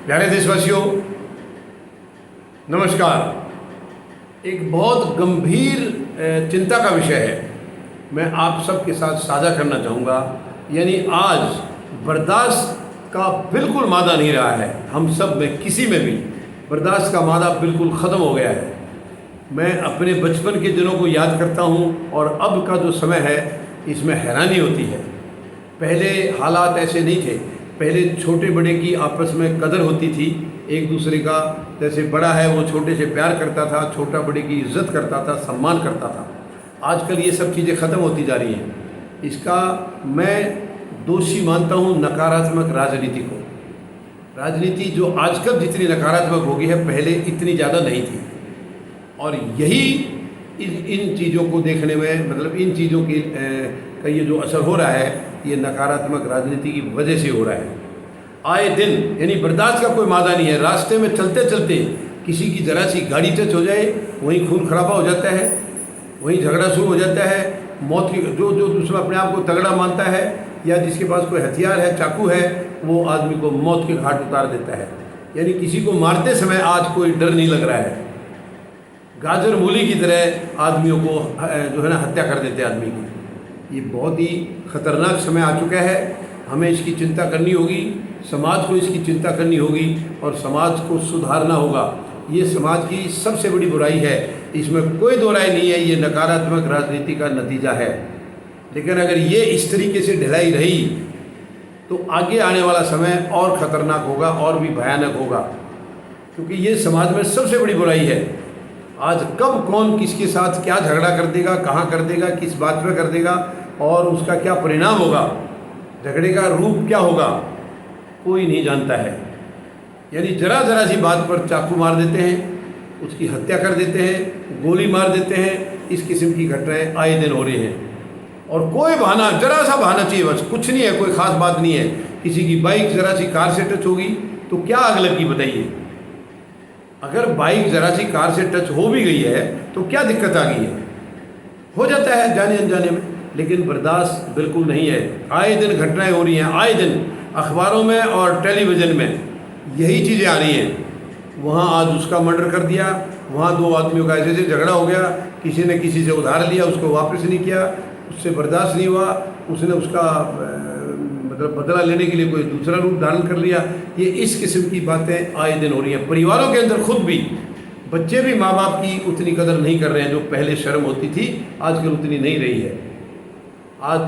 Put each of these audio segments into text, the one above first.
प्यारे देशवासियों, नमस्कार। एक बहुत गंभीर चिंता का विषय है, मैं आप सबके साथ साझा करना चाहूँगा। यानी आज बर्दाश्त का बिल्कुल मादा नहीं रहा है। हम सब में, किसी में भी बर्दाश्त का मादा बिल्कुल ख़त्म हो गया है। मैं अपने बचपन के दिनों को याद करता हूँ और अब का जो समय है इसमें हैरानी होती है। पहले हालात ऐसे नहीं थे। पहले छोटे बड़े की आपस में कदर होती थी, एक दूसरे का, जैसे बड़ा है वो छोटे से प्यार करता था, छोटा बड़े की इज्जत करता था, सम्मान करता था। आजकल ये सब चीज़ें ख़त्म होती जा रही हैं। इसका मैं दोषी मानता हूँ नकारात्मक राजनीति को। राजनीति जो आजकल जितनी नकारात्मक हो गई है, पहले इतनी ज़्यादा नहीं थी। और यही इन चीज़ों को देखने में, मतलब इन चीज़ों की का ये जो असर हो रहा है, ये नकारात्मक राजनीति की वजह से हो रहा है। आए दिन, यानी बर्दाश्त का कोई मादा नहीं है। रास्ते में चलते चलते किसी की ज़रा सी गाड़ी टच हो जाए, वहीं खून खराबा हो जाता है, वहीं झगड़ा शुरू हो जाता है। मौत की जो दूसरा अपने आप को तगड़ा मानता है या जिसके पास कोई हथियार है, चाकू है, वो आदमी को मौत के घाट उतार देता है। यानी किसी को मारते समय आज कोई डर नहीं लग रहा है। गाजर मूली की तरह आदमियों को जो है ना, हत्या कर देते हैं आदमी की। ये बहुत ही ख़तरनाक समय आ चुका है। हमें इसकी चिंता करनी होगी, समाज को इसकी चिंता करनी होगी और समाज को सुधारना होगा। ये समाज की सबसे बड़ी बुराई है, इसमें कोई दो राय नहीं है। ये नकारात्मक राजनीति का नतीजा है। लेकिन अगर ये इस तरीके से ढलाई रही तो आगे आने वाला समय और ख़तरनाक होगा और भी भयानक होगा, क्योंकि ये समाज में सबसे बड़ी बुराई है। आज कब कौन किसके साथ क्या झगड़ा कर देगा, कहाँ कर देगा, किस बात पे कर देगा और उसका क्या परिणाम होगा, झगड़े का रूप क्या होगा, कोई नहीं जानता है। यानी ज़रा ज़रा सी बात पर चाकू मार देते हैं, उसकी हत्या कर देते हैं, गोली मार देते हैं। इस किस्म की घटनाएं आए दिन हो रही हैं और कोई बहाना, ज़रा सा बहाना चाहिए, बस कुछ नहीं है, कोई ख़ास बात नहीं है। किसी की बाइक ज़रा सी कार से टच होगी तो क्या आग लगी बताइए। अगर बाइक ज़रा सी कार से टच हो भी गई है तो क्या दिक्कत आ गई है, हो जाता है जाने अनजाने में। लेकिन बर्दाश्त बिल्कुल नहीं है। आए दिन घटनाएं हो रही हैं, आए दिन अखबारों में और टेलीविज़न में यही चीज़ें आ रही हैं। वहाँ आज उसका मर्डर कर दिया, वहाँ दो आदमियों का ऐसे झगड़ा हो गया, किसी ने किसी से उधार लिया, उसको वापस नहीं किया, उससे बर्दाश्त नहीं हुआ, उसने उसका मतलब बदला लेने के लिए कोई दूसरा रूप धारण कर लिया। ये इस किस्म की बातें आए दिन हो रही हैं। परिवारों के अंदर खुद भी बच्चे भी माँ बाप की उतनी कदर नहीं कर रहे हैं। जो पहले शर्म होती थी आजकल उतनी नहीं रही है। आज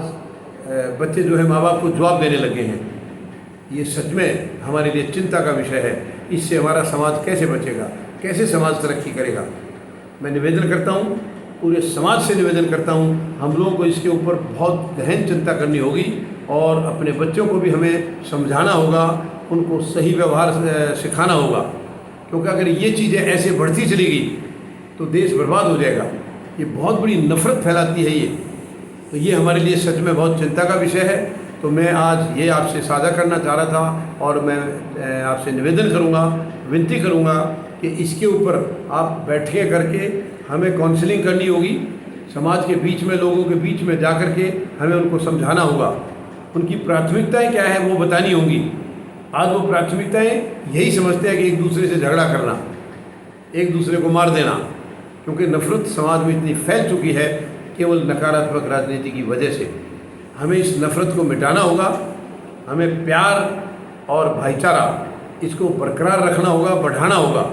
बच्चे जो है माँ बाप को जवाब देने लगे हैं। ये सच में हमारे लिए चिंता का विषय है। इससे हमारा समाज कैसे बचेगा, कैसे समाज तरक्की करेगा। मैं निवेदन करता हूँ, पूरे समाज से निवेदन करता हूँ, हम लोगों को इसके ऊपर बहुत गहन चिंता करनी होगी और अपने बच्चों को भी हमें समझाना होगा, उनको सही व्यवहार सिखाना होगा। क्योंकि अगर ये चीज़ें ऐसे बढ़ती चलेगी तो देश बर्बाद हो जाएगा। ये बहुत बड़ी नफ़रत फैलाती है ये। तो ये हमारे लिए सच में बहुत चिंता का विषय है। तो मैं आज ये आपसे साझा करना चाह रहा था और मैं आपसे निवेदन करूँगा, विनती करूँगा कि इसके ऊपर आप बैठकें करके हमें काउंसलिंग करनी होगी। समाज के बीच में, लोगों के बीच में जा कर के हमें उनको समझाना होगा। उनकी प्राथमिकताएं क्या है वो बतानी होंगी। आज वो प्राथमिकताएं यही समझते हैं कि एक दूसरे से झगड़ा करना, एक दूसरे को मार देना, क्योंकि नफ़रत समाज में इतनी फैल चुकी है केवल नकारात्मक राजनीति की वजह से। हमें इस नफ़रत को मिटाना होगा। हमें प्यार और भाईचारा इसको बरकरार रखना होगा, बढ़ाना होगा।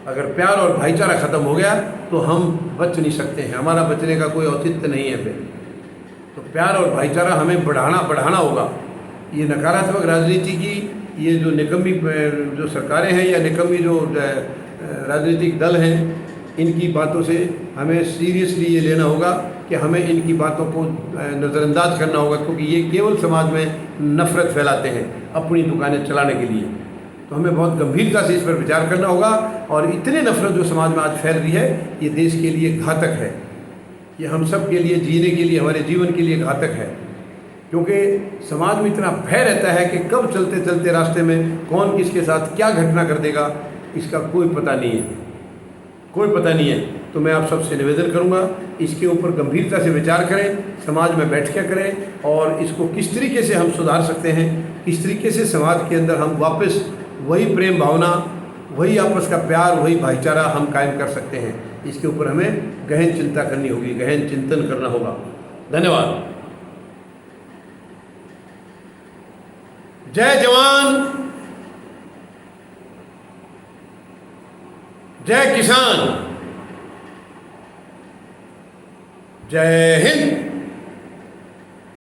अगर प्यार और भाईचारा ख़त्म हो गया तो हम बच नहीं सकते हैं, हमारा बचने का कोई औचित्य नहीं है फिर। तो प्यार और भाईचारा हमें बढ़ाना होगा। ये नकारात्मक राजनीति की ये जो निकम्मी जो सरकारें हैं या निकम्मी जो राजनीतिक दल हैं, इनकी बातों से हमें सीरियसली ये लेना होगा कि हमें इनकी बातों को नज़रअंदाज करना होगा, क्योंकि ये केवल समाज में नफ़रत फैलाते हैं अपनी दुकानें चलाने के लिए। तो हमें बहुत गंभीरता से इस पर विचार करना होगा। और इतनी नफ़रत जो समाज में आज फैल रही है, ये देश के लिए घातक है। ये हम सब के लिए, जीने के लिए, हमारे जीवन के लिए घातक है। क्योंकि समाज में इतना भय रहता है कि कब चलते चलते रास्ते में कौन किसके साथ क्या घटना कर देगा, इसका कोई पता नहीं है, कोई पता नहीं है। तो मैं आप सबसे निवेदन करूंगा, इसके ऊपर गंभीरता से विचार करें, समाज में बैठकें करें और इसको किस तरीके से हम सुधार सकते हैं, किस तरीके से समाज के अंदर हम वापस वही प्रेम भावना, वही आपस का प्यार, वही भाईचारा हम कायम कर सकते हैं। इसके ऊपर हमें गहन चिंता करनी होगी, गहन चिंतन करना होगा। धन्यवाद। जय जवान, जय किसान, जय हिंद।